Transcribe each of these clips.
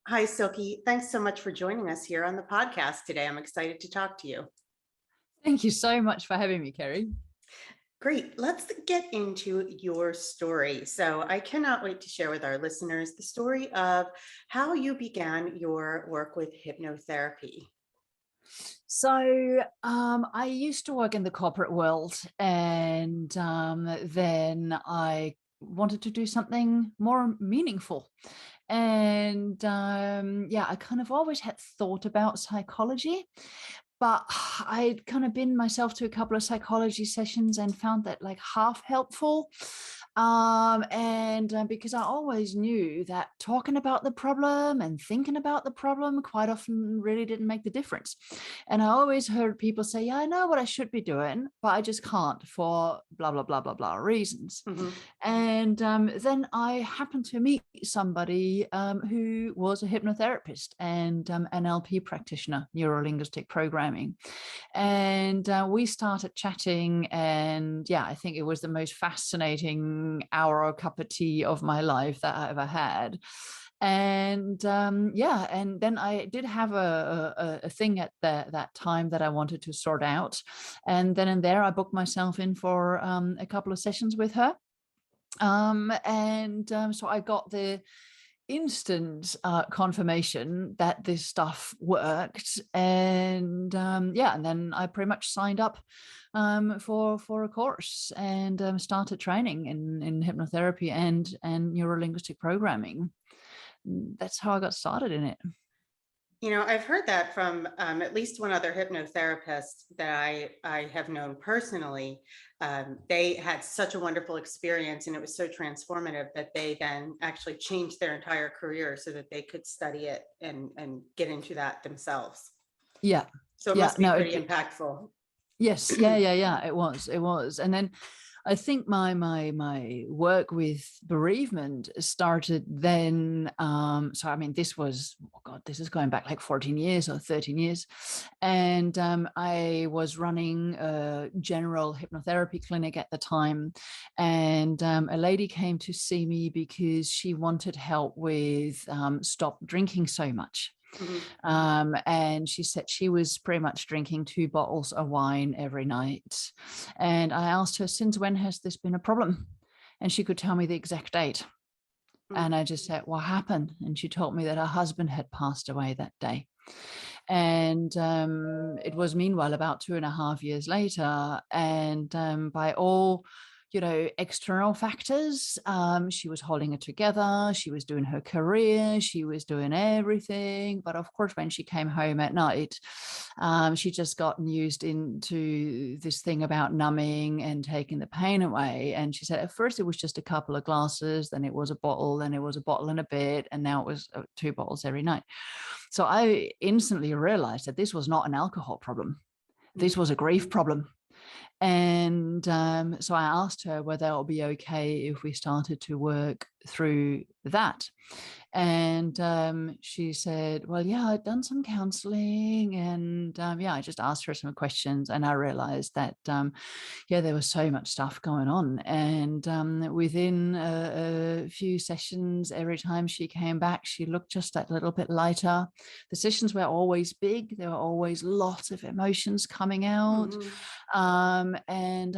Hi, Silke. Thanks so much for joining us here on the podcast today. I'm excited to talk to you. Thank you so much for having me, Kerry. Great. Let's get into your story. So, I cannot wait to share with our listeners the story of how you began your work with hypnotherapy. I used to work in the corporate world, and then I wanted to do something more meaningful. I kind of always had thought about psychology, but I'd kind of been myself to a couple of psychology sessions and found that like half helpful. Because I always knew that talking about the problem and thinking about the problem quite often really didn't make the difference. And I always heard people say, yeah, I know what I should be doing, but I just can't for blah, blah, blah, blah, blah reasons. Mm-hmm. Then I happened to meet somebody who was a hypnotherapist and NLP practitioner, neuro-linguistic programming. And we started chatting. And yeah, I think it was the most fascinating hour or cup of tea of my life that I ever had. And then I did have a thing at that time that I wanted to sort out. And then and there, I booked myself in for a couple of sessions with her. So I got the instant confirmation that this stuff worked, and then I pretty much signed up for a course and started training in hypnotherapy and neuro-linguistic programming. That's how I got started in it. I've heard that from at least one other hypnotherapist that I have known personally. They had such a wonderful experience and it was so transformative that they then actually changed their entire career so that they could study it and get into that themselves. Yeah. So it Yeah, must be no, pretty impactful. yes, yeah. It was, and then I think my work with bereavement started then. So I mean, this was, oh God, this is going back like 14 years or 13 years, and I was running a general hypnotherapy clinic at the time, and a lady came to see me because she wanted help with stop drinking so much. Mhm. And she said she was pretty much drinking 2 bottles of wine every night. And I asked her, since when has this been a problem? And she could tell me the exact date. Mm. And I just said, what happened? And she told me that her husband had passed away that day. And it was meanwhile about 2.5 years later. And by all external factors, she was holding it together, she was doing her career, she was doing everything. But of course, when she came home at night, she just got used into this thing about numbing and taking the pain away. And she said at first it was just a couple of glasses, then it was a bottle, then it was a bottle and a bit, and now it was 2 bottles every night. So I instantly realized that this was not an alcohol problem. This was a grief problem. And so I asked her whether it would be okay if we started to work through that. And she said, well, yeah, I'd done some counseling. And I just asked her some questions. And I realized that, there was so much stuff going on. And within a few sessions, every time she came back, she looked just that little bit lighter. The sessions were always big. There were always lots of emotions coming out. Mhm.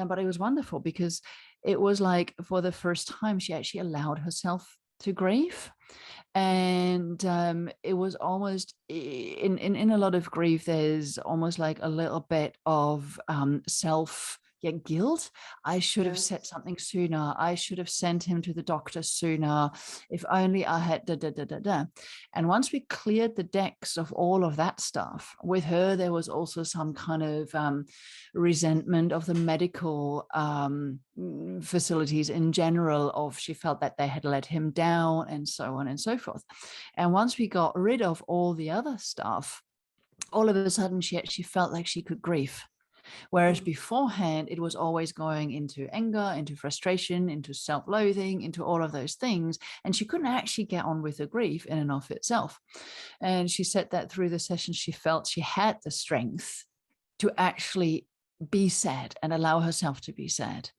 But it was wonderful because it was like for the first time she actually allowed herself to grieve. And it was almost in a lot of grief, there's almost like a little bit of self guilt. I should have said Yes. something sooner. I should have sent him to the doctor sooner. If only I had da da da da da. And once we cleared the decks of all of that stuff, with her, there was also some kind of resentment of the medical facilities in general. Of she felt that they had let him down, and so on and so forth. And once we got rid of all the other stuff, all of a sudden she actually felt like she could grieve. Whereas Mhm. beforehand, it was always going into anger, into frustration, into self-loathing, into all of those things. And she couldn't actually get on with the grief in and of itself. And she said that through the session, she felt she had the strength to actually be sad and allow herself to be sad.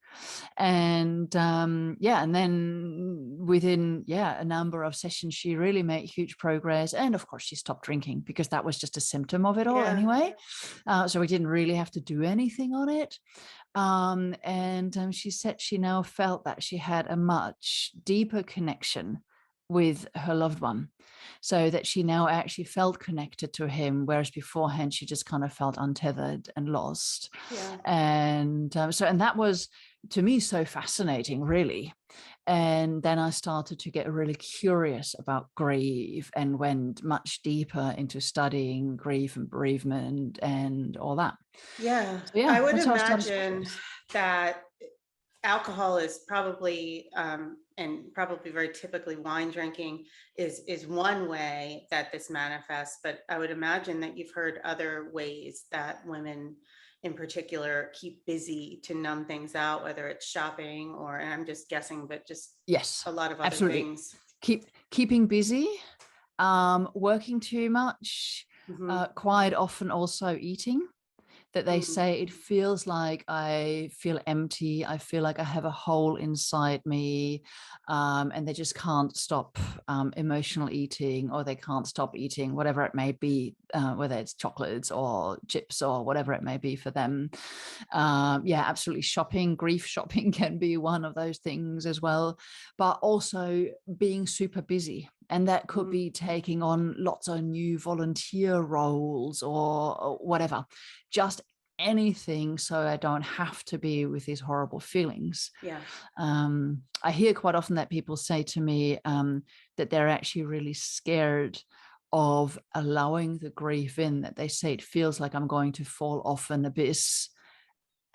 And and then within a number of sessions, she really made huge progress. And of course, she stopped drinking because that was just a symptom of it all Yeah. anyway. So we didn't really have to do anything on it. And she said she now felt that she had a much deeper connection with her loved one, so that she now actually felt connected to him, whereas beforehand she just kind of felt untethered and lost. Yeah. And and that was, to me, so fascinating, really. And then I started to get really curious about grief and went much deeper into studying grief and bereavement and all that. Yeah. So yeah, I would that's how I started imagine practice. that alcohol is probably, and probably very typically wine drinking is one way that this manifests, but I would imagine that you've heard other ways that women in particular keep busy to numb things out, whether it's shopping or, and I'm just guessing, but just Yes, a lot of other absolutely. things. Keeping busy, working too much, Mhm. quite often also eating. That they Mm. say it feels like I feel empty. I feel like I have a hole inside me, and they just can't stop emotional eating, or they can't stop eating whatever it may be, whether it's chocolates or chips or whatever it may be for them. Yeah, absolutely. Shopping, grief shopping can be one of those things as well, but also being super busy. And that could Mhm. be taking on lots of new volunteer roles or whatever, just anything so I don't have to be with these horrible feelings. Yeah. I hear quite often that people say to me that they're actually really scared of allowing the grief in, that they say it feels like I'm going to fall off an abyss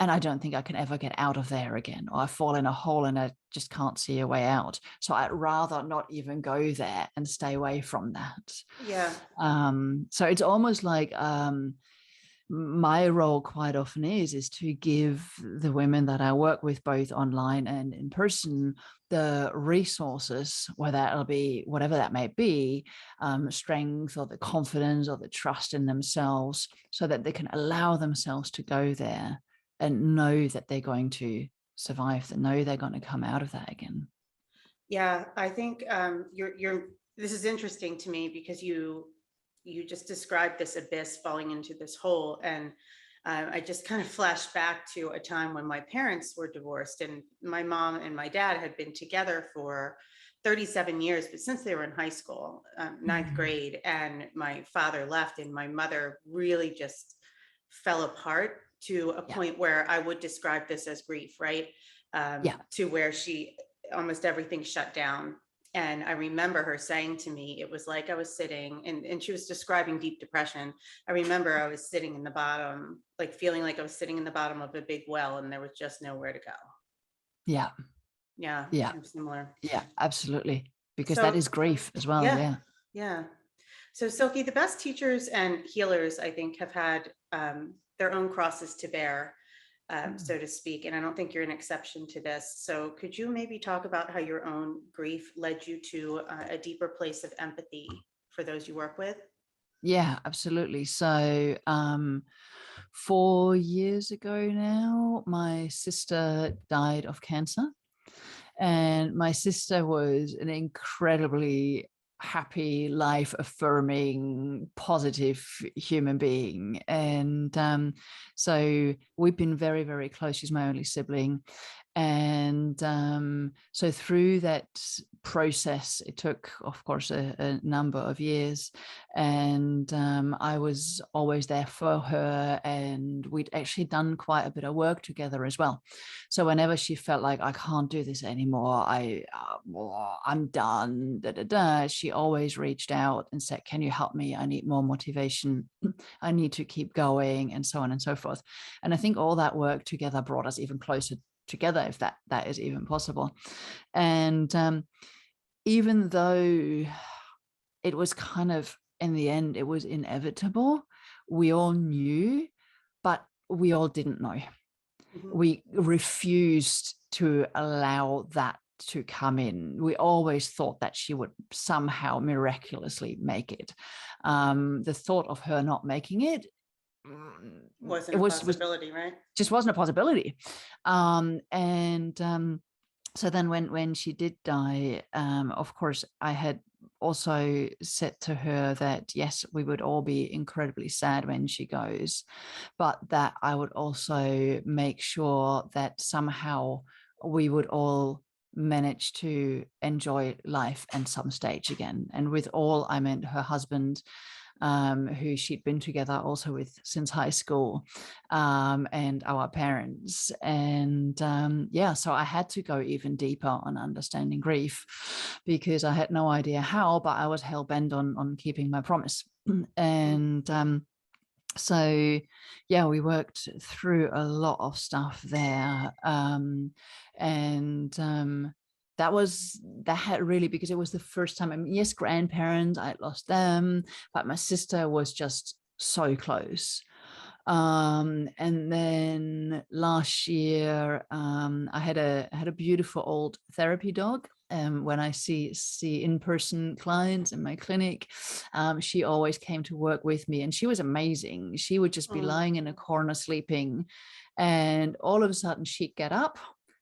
and I don't think I can ever get out of there again, or I fall in a hole and I just can't see a way out. So I'd rather not even go there and stay away from that. Yeah. So it's almost like my role quite often is to give the women that I work with, both online and in person, the resources, whether it'll be whatever that may be, strength or the confidence or the trust in themselves, so that they can allow themselves to go there and know that they're going to survive, that know they're going to come out of that again. Yeah, I think this is interesting to me because you just described this abyss falling into this hole, and I just kind of flashed back to a time when my parents were divorced, and my mom and my dad had been together for 37 years, but since they were in high school, ninth Mhm. grade, and my father left, and my mother really just fell apart to a Yeah, point where I would describe this as grief, right? yeah, To where she almost everything shut down. And I remember her saying to me, it was like I was sitting, and she was describing deep depression. I remember I was sitting in the bottom, like feeling like I was sitting in the bottom of a big well and there was just nowhere to go. yeah, Yeah, yeah, kind of similar. yeah, absolutely. Because that So, is grief as well. yeah, Yeah. yeah. So, Silke, the best teachers and healers, I think, have had their own crosses to bear, Mm. so to speak. And I don't think you're an exception to this. So, could you maybe talk about how your own grief led you to a deeper place of empathy for those you work with? Yeah, absolutely. So, 4 years ago now, my sister died of cancer. And my sister was an incredibly happy, life affirming, positive human being. And so we've been very, very close. She's my only sibling. And so through that process, it took, of course, a number of years. And I was always there for her. And we'd actually done quite a bit of work together as well. So whenever she felt like I can't do this anymore, I'm done, da, da, da, she always reached out and said, "Can you help me? I need more motivation. I need to keep going," and so on and so forth. And I think all that work together brought us even closer together, if that is even possible. And even though it was kind of, in the end, it was inevitable, we all knew, but we all didn't know. Mhm. We refused to allow that to come in. We always thought that she would somehow miraculously make it. The thought of her not making it Wasn't it a was possibility, right? just wasn't a possibility. So then when she did die, of course, I had also said to her that, yes, we would all be incredibly sad when she goes, but that I would also make sure that somehow we would all manage to enjoy life at some stage again. And with all, I meant her husband, who she'd been together also with since high school, and our parents. And yeah, so I had to go even deeper on understanding grief, because I had no idea how, but I was hell bent on keeping my promise. And so yeah, we worked through a lot of stuff there. That had really, because it was the first time, I mean, yes, grandparents, I lost them, but my sister was just so close. And then last year, I had a beautiful old therapy dog. When I see in-person clients in my clinic, she always came to work with me, and she was amazing. She would just be lying in a corner sleeping, and all of a sudden she'd get up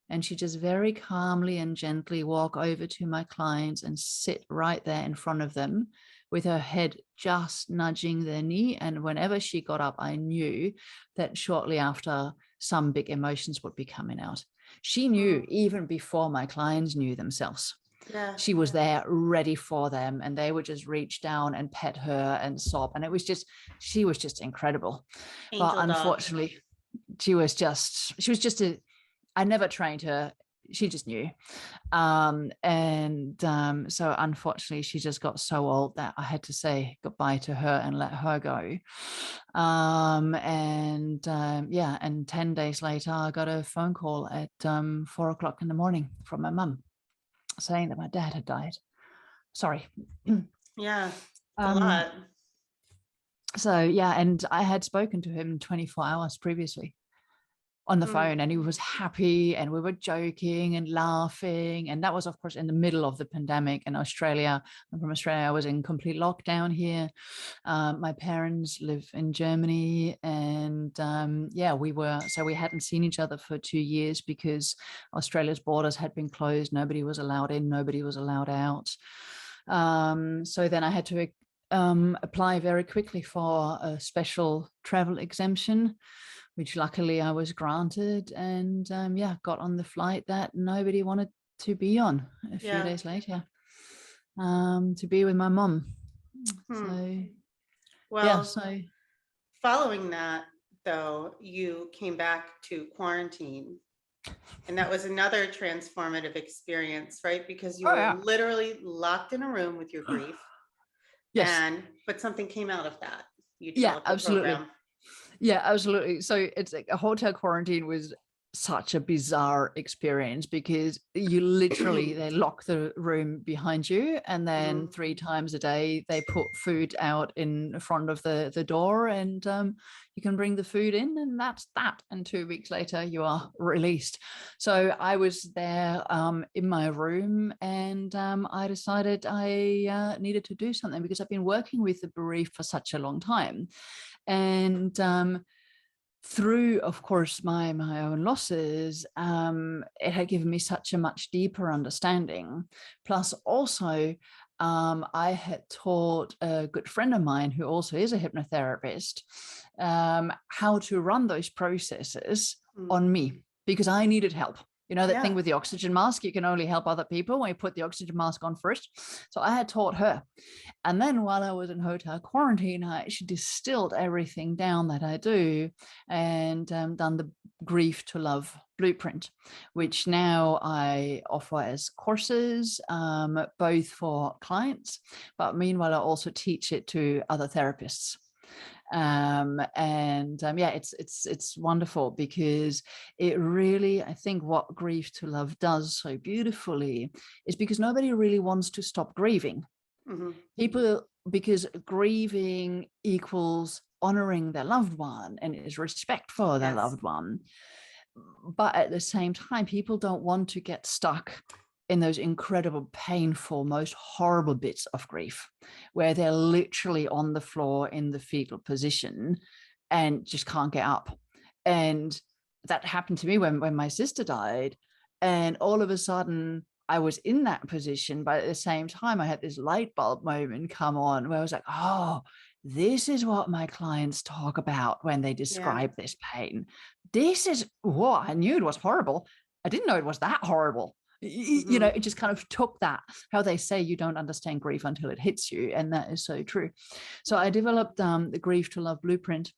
and she'd just very calmly and gently walk over to my clients and sit right there in front of them with her head just nudging their knee. And whenever she got up, I knew that shortly after some big emotions would be coming out. She knew even before my clients knew themselves. Yeah. She was there ready for them, and they would just reach down and pet her and sob. And she was just incredible. Angel but dog. unfortunately, she was just I never trained her. She just knew. So unfortunately, she just got so old that I had to say goodbye to her and let her go. And 10 days later, I got a phone call at 4:00 in the morning from my mum saying that my dad had died. Sorry. Yeah, a lot. So yeah, and I had spoken to him 24 hours previously on the phone, and he was happy, and we were joking and laughing. And that was, of course, in the middle of the pandemic in Australia. I'm from Australia. I was in complete lockdown here. My parents live in Germany, and we hadn't seen each other for 2 years because Australia's borders had been closed. Nobody was allowed in, nobody was allowed out. So then I had to apply very quickly for a special travel exemption, which luckily I was granted, and got on the flight that nobody wanted to be on a few days later, to be with my mom. Following that, though, you came back to quarantine, and that was another transformative experience, right? Because you were literally locked in a room with your grief. Yes. But something came out of that. You developed absolutely. Program. Yeah, absolutely. So it's like a hotel quarantine was such a bizarre experience, because you literally, they lock the room behind you, and then 3 times a day they put food out in front of the door, and you can bring the food in, and that's that. And 2 weeks later you are released. So I was there in my room, and I decided I needed to do something, because I've been working with the bereaved for such a long time. And through, of course, my own losses, it had given me such a much deeper understanding. Plus also, I had taught a good friend of mine, who also is a hypnotherapist, how to run those processes on me, because I needed help. You know, that thing with the oxygen mask, you can only help other people when you put the oxygen mask on first. So I had taught her. And then while I was in hotel quarantine, I actually distilled everything down that I do, and done the Grieve to Love blueprint, which now I offer as courses, both for clients, but meanwhile, I also teach it to other therapists. It's wonderful, because it really, I think what Grieve to Love does so beautifully is because nobody really wants to stop grieving. People, because grieving equals honoring their loved one and is respect for their loved one. But at the same time, people don't want to get stuck in those incredible, painful, most horrible bits of grief, where they're literally on the floor in the fetal position, and just can't get up. And that happened to me when my sister died. And all of a sudden I was in that position, but at the same time, I had this light bulb moment come on where I was like, oh, this is what my clients talk about when they Yeah. describe this pain. This is what I knew it was horrible. I didn't know it was that horrible. You know, Mhm. it just kind of took that, how they say you don't understand grief until it hits you. And that is so true. So I developed the Grieve to Love Blueprint,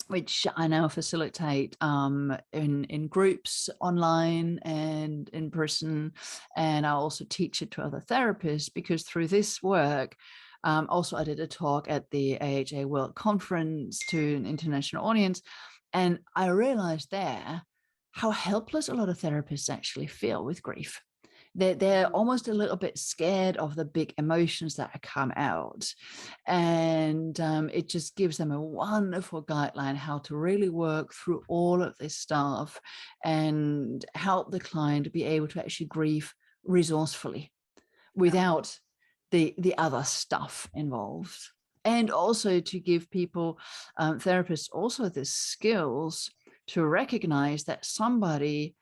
which I now facilitate in groups online and in person. And I also teach it to other therapists, because through this work, also I did a talk at the AHA World Conference to an international audience. And I realized there how helpless a lot of therapists actually feel with grief. They're Mhm. almost a little bit scared of the big emotions that come out. And it just gives them a wonderful guideline how to really work through all of this stuff and help the client to be able to actually grieve resourcefully Yeah. without the other stuff involved. And also to give people, therapists, also the skills to recognize that somebody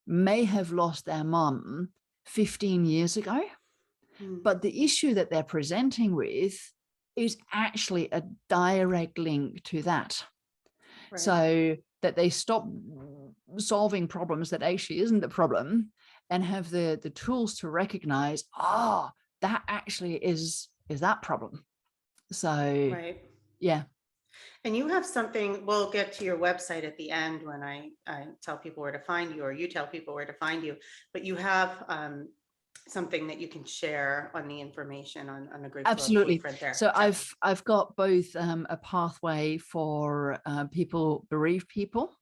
may have lost their mum 15 years ago, Mm. but the issue that they're presenting with is actually a direct link to that. Right. So that they stop solving problems that actually isn't the problem, and have the tools to recognize, oh, that actually is that problem. So Right. yeah. And you have something, we'll get to your website at the end when I tell people where to find you, or you tell people where to find you, but you have something that you can share on the information on the Grief to Love Absolutely. Blueprint there. So So, I've got both a pathway for people, bereaved people,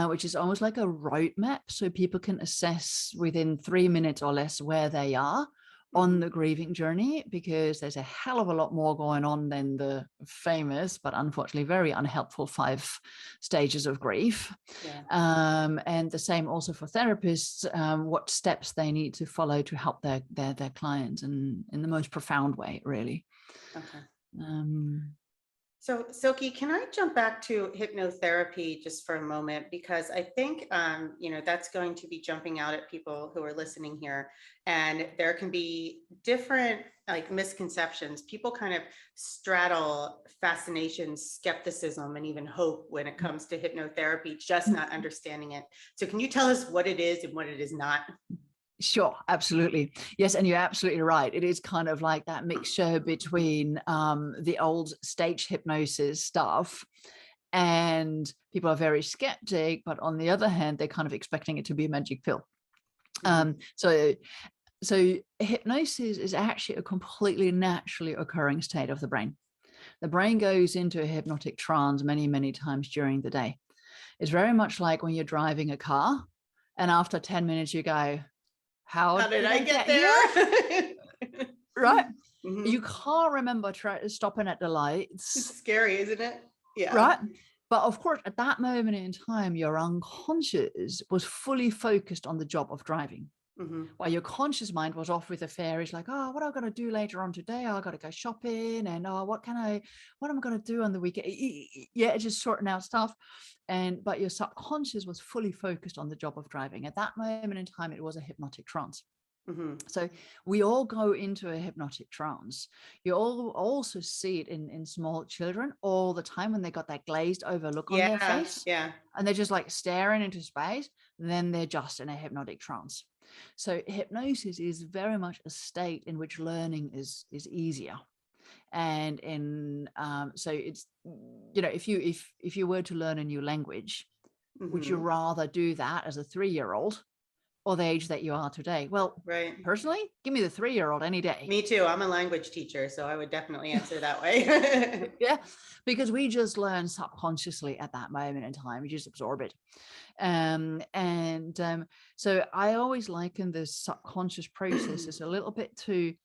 which is almost like a roadmap, so people can assess within 3 minutes or less where they are on mhm, the grieving journey, because there's a hell of a lot more going on than the famous but unfortunately very unhelpful 5 stages of grief. yeah, And the same also for therapists, what steps they need to follow to help their clients in the most profound way, really. okay. Um, So Silke, can I jump back to hypnotherapy just for a moment? Because I think, that's going to be jumping out at people who are listening here. And there can be different like misconceptions. People kind of straddle fascination, skepticism, and even hope when it comes to hypnotherapy, just not understanding it. So can you tell us what it is and what it is not? Sure, absolutely. Yes, and you're absolutely right. It is kind of like that mixture between the old stage hypnosis stuff, and people are very skeptic, but on the other hand, they're kind of expecting it to be a magic pill. Mhm. So hypnosis is actually a completely naturally occurring state of the brain. The brain goes into a hypnotic trance many, many times during the day. It's very much like when you're driving a car and after 10 minutes you go, how How did did I I get get here? there? Right? You Mhm. can't remember stopping at the It's lights, scary, isn't it? Yeah. right? But of course, at that moment in time, your unconscious was fully focused on the job of driving, Mhm. while your conscious mind was off with affairs like, oh, what am I going to do later on today? Oh, I got to go shopping, and oh, what am I going to do on the weekend? Yeah, it's just sorting out stuff. But your subconscious was fully focused on the job of driving. At that moment in time, it was a hypnotic trance. Mhm. So we all go into a hypnotic trance. You all also see it in small children all the time when they got that glazed over look on their Yeah, face yeah. and they're just like staring into space. Then they're just in a hypnotic trance. So hypnosis is very much a state in which learning is easier. And so it's, if you were to learn a new language, would you Mhm. rather do that as a 3-year-old or the age that you are today? Well, Right. personally, give me the 3-year-old any day. Me too. I'm a language teacher, so I would definitely answer that way. Yeah, because we just learn subconsciously at that moment in time. We just absorb it. So I always liken this subconscious process as a little bit to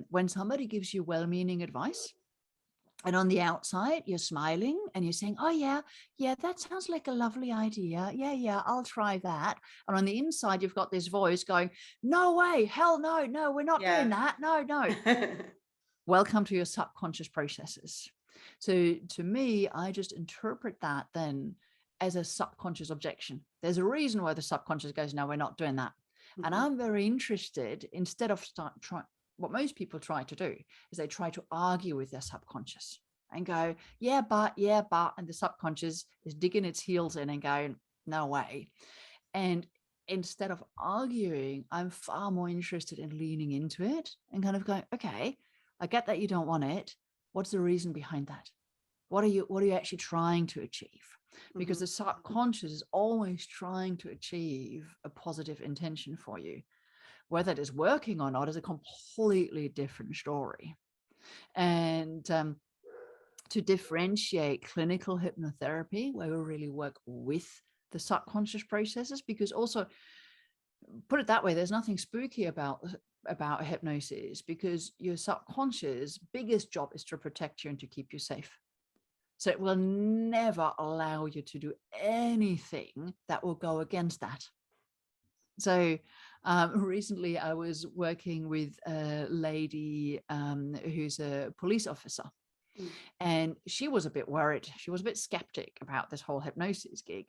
when somebody gives you well-meaning advice. And on the outside, you're smiling and you're saying, oh, yeah, that sounds like a lovely idea. Yeah, I'll try that. And on the inside, you've got this voice going, no way, hell no, we're not doing Yeah. that. No. Welcome to your subconscious processes. So to me, I just interpret that then as a subconscious objection. There's a reason why the subconscious goes, no, we're not doing that. And Mhm. I'm very interested, instead of what most people try to do is they try to argue with their subconscious and go, yeah, but, and the subconscious is digging its heels in and going, no way. And instead of arguing, I'm far more interested in leaning into it and kind of going, okay, I get that you don't want it. What's the reason behind that? What are you actually trying to achieve? Because Mhm. the subconscious is always trying to achieve a positive intention for you. Whether it is working or not is a completely different story. And to differentiate clinical hypnotherapy, where we really work with the subconscious processes, because also, put it that way, there's nothing spooky about hypnosis, because your subconscious biggest job is to protect you and to keep you safe. So it will never allow you to do anything that will go against that. So recently I was working with a lady who's a police officer, Mm. and she was a bit worried. She was a bit skeptic about this whole hypnosis gig.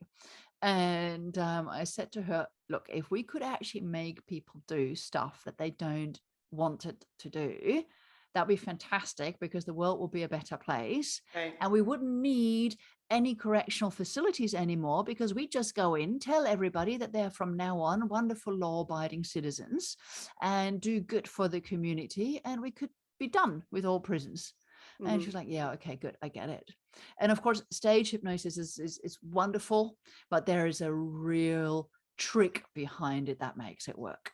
And I said to her, look, if we could actually make people do stuff that they don't want it to do, that'd be fantastic, because the world will be a better place. Right. And we wouldn't need any correctional facilities anymore, because we just go in, tell everybody that they're from now on wonderful law-abiding citizens and do good for the community, and we could be done with all prisons. And she Mhm. was like, yeah, okay, good, I get it. And of course, stage hypnosis is wonderful, but there is a real trick behind it that makes it work.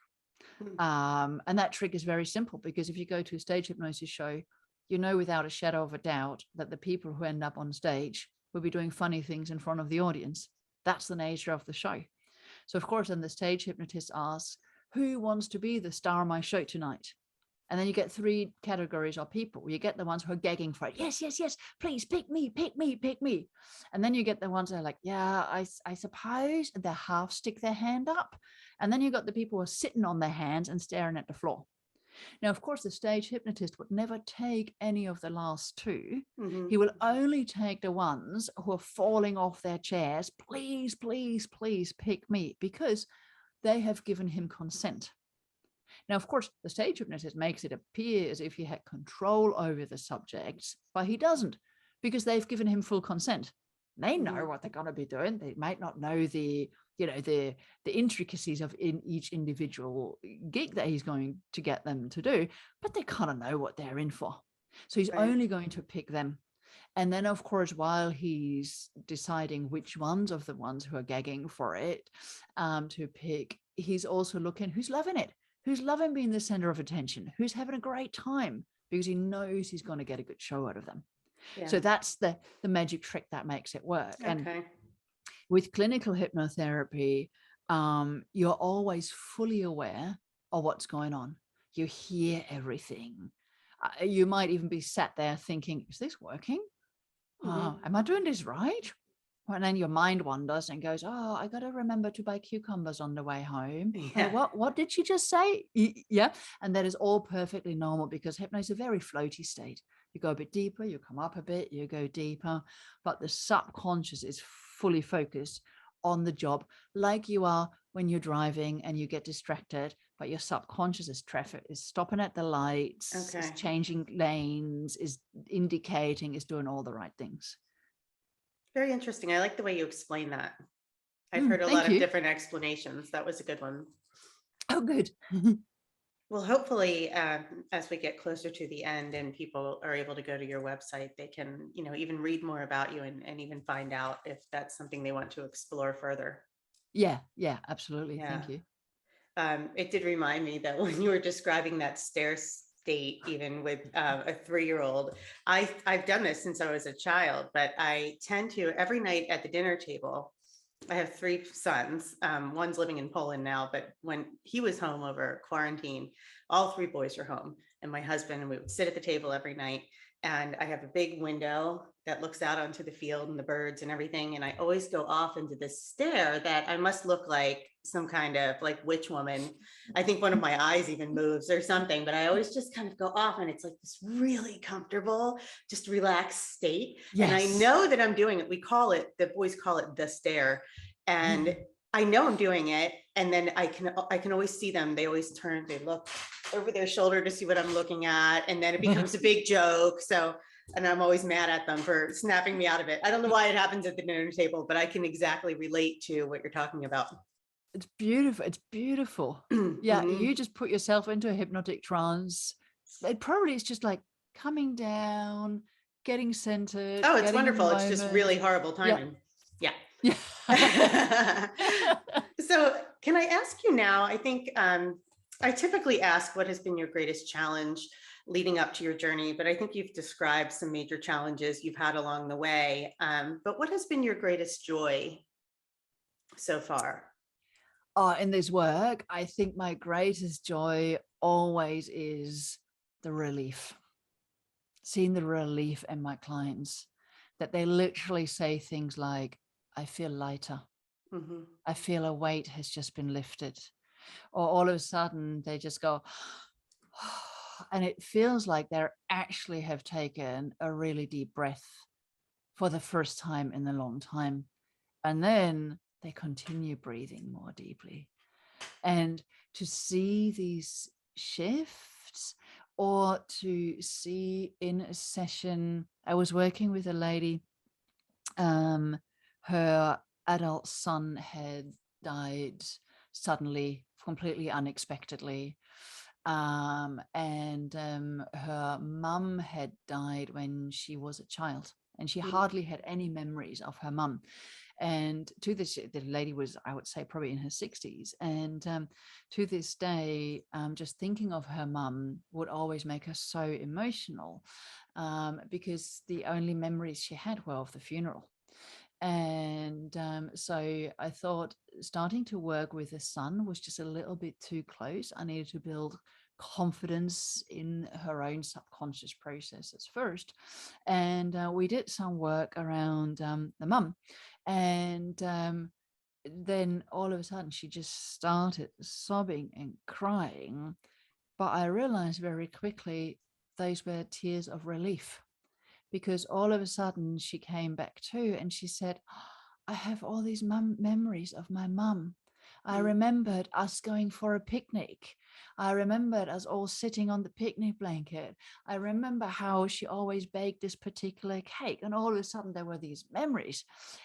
Mhm. And that trick is very simple, because if you go to a stage hypnosis show, you know without a shadow of a doubt that the people who end up on stage will be doing funny things in front of the audience. That's the nature of the show. So of course, then the stage hypnotist asks, who wants to be the star of my show tonight? And then you get three categories of people. You get the ones who are gagging for it. Yes, yes, yes. Please pick me, pick me, pick me. And then you get the ones that are like, yeah, I suppose. And they half stick their hand up. And then you got the people who are sitting on their hands and staring at the floor. Now, of course, the stage hypnotist would never take any of the last two. Mhm. He will only take the ones who are falling off their chairs. Please, please, please pick me, because they have given him consent. Now, of course, the stage hypnotist makes it appear as if he had control over the subjects, but he doesn't, because they've given him full consent. They know Mhm. what they're going to be doing. They might not know the intricacies of in each individual gig that he's going to get them to do, but they kind of know what they're in for. So he's Right. only going to pick them. And then, of course, while he's deciding which ones of the ones who are gagging for it to pick, he's also looking who's loving it, who's loving being the center of attention, who's having a great time, because he knows he's going to get a good show out of them. So Yeah. that's the magic trick that makes it work. And Okay. with clinical hypnotherapy, you're always fully aware of what's going on. You hear everything. You might even be sat there thinking, is this working? Mhm. Am I doing this right? And then your mind wanders and goes, oh, I got to remember to buy cucumbers on the way home. Yeah. What did she just say? Yeah. And that is all perfectly normal, because hypnosis is a very floaty state. You go a bit deeper, you come up a bit, you go deeper, but the subconscious is fully focused on the job, like you are when you're driving and you get distracted, but your subconscious is traffic, is stopping at the lights, is Okay. changing lanes, is indicating, is doing all the right things. Very interesting. I like the way you explain that. I've heard a lot Thank of you. different explanations. That was a good one. Oh, good. Well, hopefully, as we get closer to the end and people are able to go to your website, they can, even read more about you and even find out if that's something they want to explore further. Yeah, absolutely. Yeah. Thank you. It did remind me that when you were describing that stair state, even with a 3-year-old, I've done this since I was a child, but I tend to every night at the dinner table. I have 3 sons. One's living in Poland now, but when he was home over quarantine, all 3 boys were home, and my husband, and we would sit at the table every night. and I have a big window that looks out onto the field and the birds and everything. And I always go off into this stare that I must look like some kind of like witch woman. I think one of my eyes even moves or something, but I always just kind of go off, and it's like this really comfortable, just relaxed state. And I Yes. know that I'm doing it. The boys call it the stare. And I know I'm doing it. And then I can always see them. They always turn, they look over their shoulder to see what I'm looking at. And then it becomes a big joke. So, and I'm always mad at them for snapping me out of it. I don't know why it happens at the dinner table, but I can exactly relate to what you're talking about. It's beautiful. It's beautiful. Yeah, you just put yourself into a hypnotic trance. It probably is just like coming down, getting centered, Oh, it's getting in the wonderful. It's just moment. really horrible Yeah. timing. Yeah. Yeah. So can I ask you now, I think I typically ask what has been your greatest challenge leading up to your journey, but I think you've described some major challenges you've had along the way. But what has been your greatest joy so far? In this work, I think my greatest joy always is the relief. Seeing the relief in my clients, that they literally say things like, I feel lighter. Mm-hmm. I feel a weight has just been lifted. Or all of a sudden they just go, and it feels like they actually have taken a really deep breath for the first time in a long time. And then they continue breathing more deeply. And to see these shifts, or to see in a session, I was working with a lady, her adult son had died suddenly, completely unexpectedly. And her mum had died when she was a child, and she hardly had any memories of her mum. And to this, the lady was, I would say, probably in her 60s. And to this day, just thinking of her mum would always make her so emotional, because the only memories she had were of the funeral. And so I thought starting to work with the son was just a little bit too close. I needed to build confidence in her own subconscious processes first. And we did some work around the mum. And then all of a sudden she just started sobbing and crying. But I realized very quickly those were tears of relief, because all of a sudden she came back to, and she said, I have all these memories of my mum. I remembered us going for a picnic. I remembered us all sitting on the picnic blanket. I remember how she always baked this particular cake. And all of a sudden there were these memories.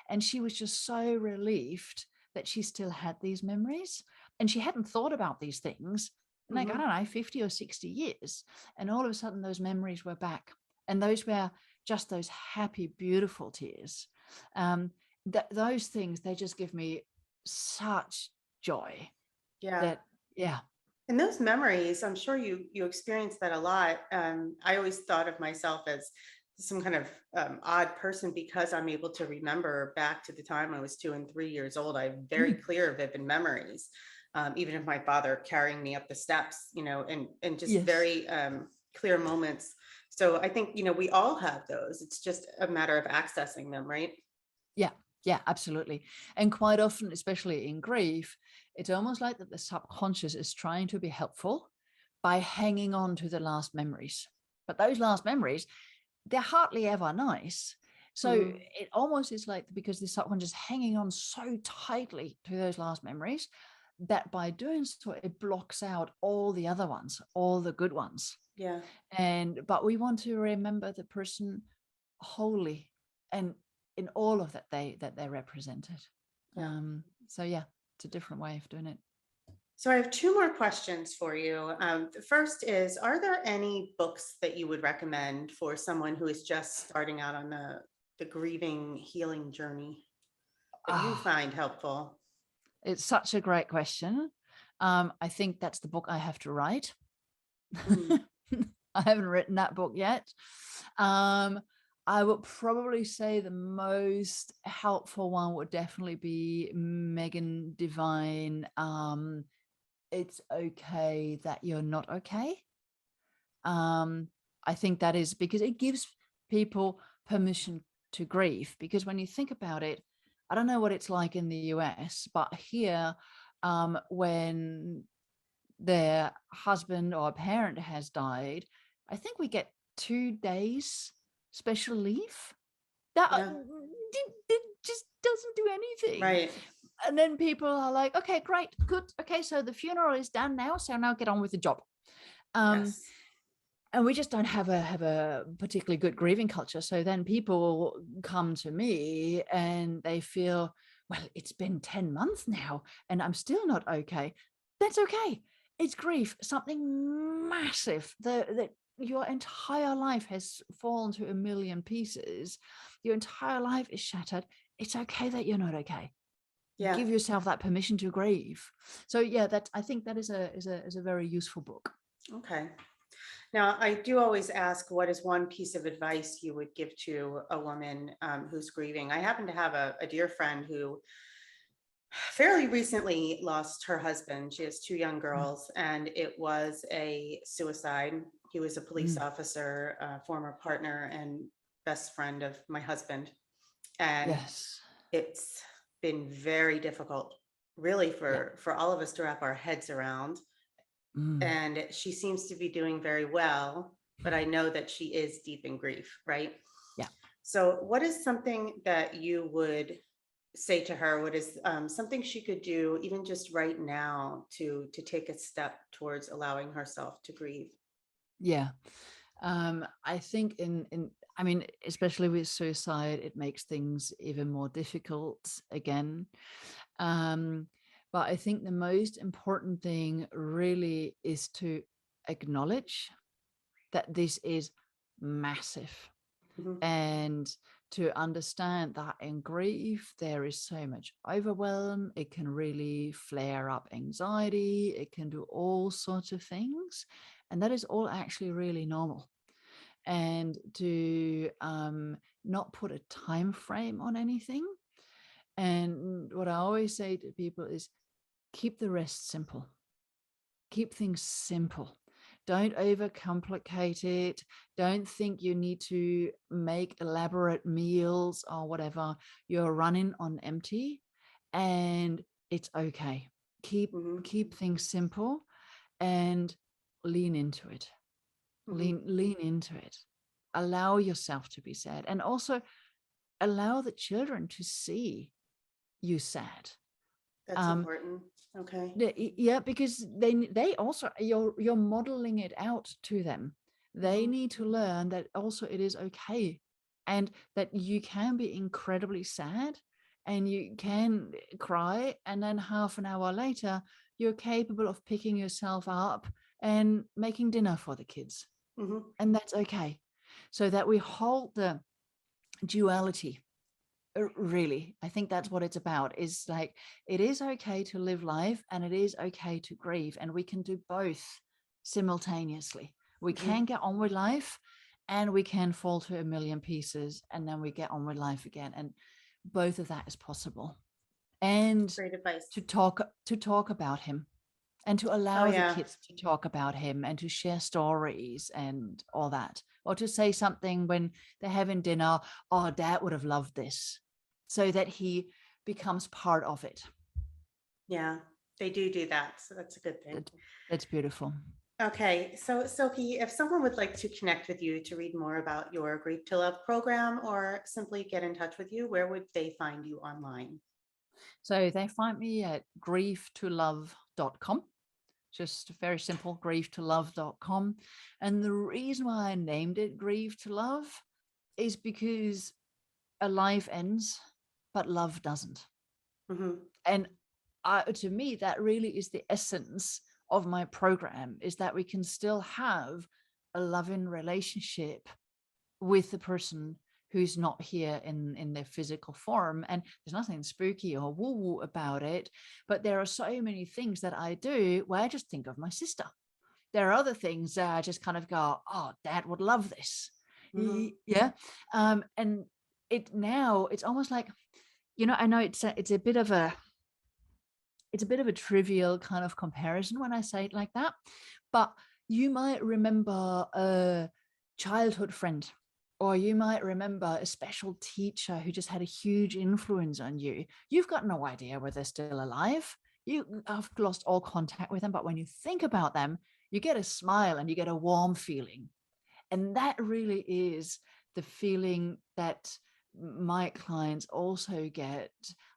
And she was just so relieved that she still had these memories. And she hadn't thought about these things in, like, I don't know, 50 or 60 years. And all of a sudden those memories were back. And those were just those happy, beautiful tears. Those things, they just give me such joy. Yeah. That, yeah. And those memories, I'm sure you experience that a lot. I always thought of myself as some kind of odd person because I'm able to remember back to the time I was 2 and 3 years old. I have very clear, vivid memories. Even of my father carrying me up the steps, and just Yes. very clear moments. So I think, we all have those. It's just a matter of accessing them, right? Yeah, absolutely. And quite often, especially in grief, it's almost like that the subconscious is trying to be helpful by hanging on to the last memories. But those last memories, they're hardly ever nice. So it almost is like, because the subconscious is hanging on so tightly to those last memories, that by doing so, it blocks out all the other ones, all the good ones. Yeah. But we want to remember the person wholly, and in all of that they represented. Yeah. So yeah, it's a different way of doing it. So I have 2 more questions for you. The first is, are there any books that you would recommend for someone who is just starting out on the grieving healing journey that you find helpful? It's such a great question. I think that's the book I have to write. I haven't written that book yet. I would probably say the most helpful one would definitely be Megan Devine. It's okay that you're not okay. I think that is because it gives people permission to grieve. Because when you think about it, I don't know what it's like in the US, but here, when their husband or a parent has died, I think we get 2 days special leave. That Yeah, it just doesn't do anything. right. And then people are like, okay, great, good. Okay, so the funeral is done now. So now get on with the job. Um, Yes. and we just don't have a particularly good grieving culture. So then people come to me and they feel, well, it's been 10 months now and I'm still not okay. That's okay. It's grief, something massive that your entire life has fallen to a million pieces. Your entire life is shattered. It's okay that you're not okay. Yeah. Give yourself that permission to grieve. So yeah, that I think that is a very useful book. Okay. Now, I do always ask, what is one piece of advice you would give to a woman who's grieving? I happen to have a dear friend who fairly recently lost her husband. She has two young Mm, girls, and it was a suicide. He was a police mm, officer, a former partner and best friend of my husband. And yes. it's been very difficult, really, Yeah. for all of us to wrap our heads around. Mm. And she seems to be doing very well, but I know that she is deep in grief, right? Yeah. So what is something that you would say to her? What is something she could do even just right now to take a step towards allowing herself to grieve? Yeah. I think in I mean, especially with suicide, it makes things even more difficult again. Um, but I think the most important thing really is to acknowledge that this is massive, Mhm, and to understand that in grief there is so much overwhelm. It can really flare up anxiety, it can do all sorts of things, and that is all actually really normal. And to not put a time frame on anything. And what I always say to people is keep the rest simple, keep things simple. Don't overcomplicate it. Don't think you need to make elaborate meals or whatever. You're running on empty, and it's okay. Keep mhm, keep things simple and lean into it. mhm. Lean into it. Allow yourself to be sad, and also allow the children to see you sad. That's Um, important. Okay. yeah, because they also you're modeling it out to them. They Mhm, need to learn that also it is okay, and that you can be incredibly sad and you can cry, and then half an hour later you're capable of picking yourself up and making dinner for the kids, mhm. and that's okay. So that we hold the duality. Really, I think that's what it's about, is like it is okay to live life and it is okay to grieve, and we can do both simultaneously. We Mhm. can get on with life and we can fall to a million pieces and then we get on with life again, and both of that is possible. And Great advice. to talk about him, and to Oh allow the yeah. kids to talk about him and to share stories and all that, or to say something when they're having dinner, oh, dad would have loved this, so that he becomes part of it. Yeah. They do that. So that's a good thing. That, that's beautiful. Okay, so Silke, if someone would like to connect with you to read more about your Grief to Love program or simply get in touch with you, where would they find you online? So they find me at grievetolove.com. Just very simple, grievetolove.com. And the reason why I named it Grieve to Love is because a life ends, but love doesn't. Hmm. And to me, that really is the essence of my program, is that we can still have a loving relationship with the person who's not here in their physical form. And there's nothing spooky or woo woo about it, but there are so many things that I do where I just think of my sister. There are other things that I just kind of go, oh, dad would love this. Hmm. Yeah. And it's almost like, I know it's a bit of a trivial kind of comparison when I say it like that, but you might remember a childhood friend, or you might remember a special teacher who just had a huge influence on you. You've got no idea whether they're still alive. You have lost all contact with them, but when you think about them, you get a smile and you get a warm feeling. And that really is the feeling that my clients also get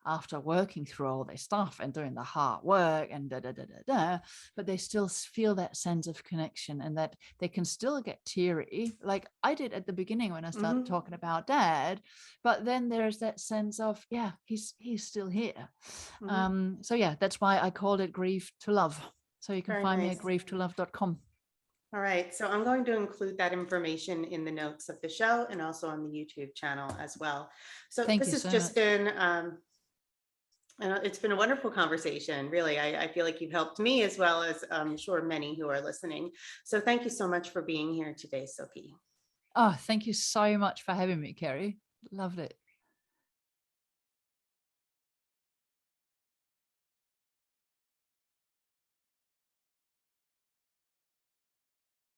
after working through all their stuff and doing the hard work and but they still feel that sense of connection, and that they can still get teary like I did at the beginning when I started talking about dad. But then there's that sense of, yeah, he's still here. So yeah, that's why I called it Grieve to Love. So you can Very find me nice. at grievetolove.com. All right, so I'm going to include that information in the notes of the show and also on the YouTube channel as well. So Thank this you has so just much. been, it's been a wonderful conversation, really. I feel like you've helped me as well as I'm sure many who are listening. So thank you so much for being here today, Silke. Oh, thank you so much for having me, Kerry. Loved it.